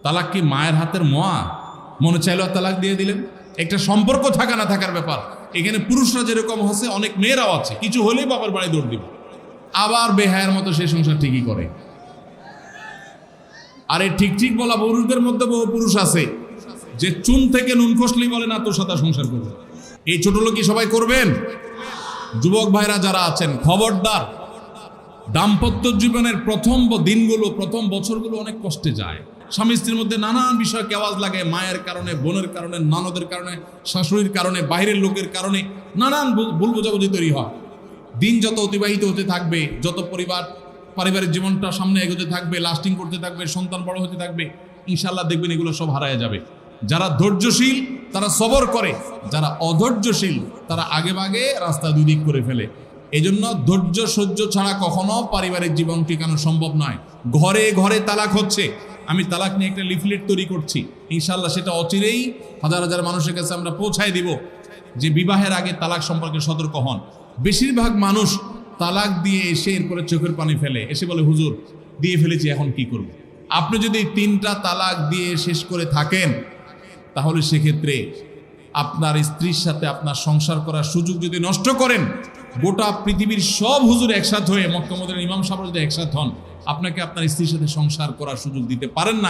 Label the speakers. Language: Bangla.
Speaker 1: তালাক কি মায়ের হাতের মোয়া? মনে চাইলো তালাক দিয়ে দিলেন। একটা সম্পর্ক থাকা না থাকার ব্যাপার। এখানে পুরুষরা যেরকম হচ্ছে, অনেক মেয়েরাও আছে, কিছু হলেই বাবার বাড়ি দৌড় দিবে, আবার বেহায়ের মতো সেই সংসার ঠিকই করে। আর এই ঠিক ঠিক বলা পুরুষদের মধ্যে বহু পুরুষ আছে যে চুন থেকে নুন খসলেই বলে না তোর সাথে সংসার করবে। এই ছোট লোকই সবাই করবেন? যুবক ভাইরা যারা আছেন, খবরদার। দাম্পত্য জীবনের প্রথম দিনগুলো, প্রথম বছরগুলো অনেক কষ্টে যায়। স্বামী স্ত্রীর মধ্যে নানান বিষয় কেওয়াজ লাগে, মায়ের কারণে, বোনের কারণে, ননদের কারণে, শাশুড়ির কারণে, বাইরের লোকের কারণে নানান ভুল বোঝাবুঝি তৈরি হয়। দিন যত অতিবাহিত হতে থাকবে, যত পারিবারিক জীবনটা সামনে এগোতে থাকবে, লাস্টিং করতে থাকবে, সন্তান বড় হতে থাকবে, ইনশাল্লাহ দেখবেন এগুলো সব হারায় যাবে। যারা ধৈর্যশীল তারা সবর করে, যারা অধৈর্যশীল তারা আগে ভাগে রাস্তা দুই দিক করে ফেলে। এই জন্য ধৈর্য সহ্য ছাড়া কখনো পারিবারিক জীবন টিকানো সম্ভব নয়। ঘরে ঘরে তালাক হচ্ছে। আমি তালাক নিয়ে একটা লিফলেট তৈরি করছি, ইনশাল্লাহ সেটা অচিরেই হাজার হাজার মানুষের কাছে আমরা পৌঁছায় দিব যে বিবাহের আগে তালাক সম্পর্কে সতর্ক হন। বেশিরভাগ মানুষ তালাক দিয়ে এসে এরপরে চোখের পানি ফেলে, এসে বলে হুজুর দিয়ে ফেলেছি এখন কি করব। আপনি যদি 3টা তালাক দিয়ে শেষ করে থাকেন, তাহলে সেক্ষেত্রে আপনার স্ত্রীর সাথে আপনার সংসার করার সুযোগ যদি নষ্ট করেন, গোটা পৃথিবীর সব হুজুর একসাথে হয়ে, মক্কা মদিনার ইমাম সাহেব যদি একসাথে হন, আপনাকে আপনার স্ত্রীর সাথে সংসার করার সুযোগ দিতে পারেন না।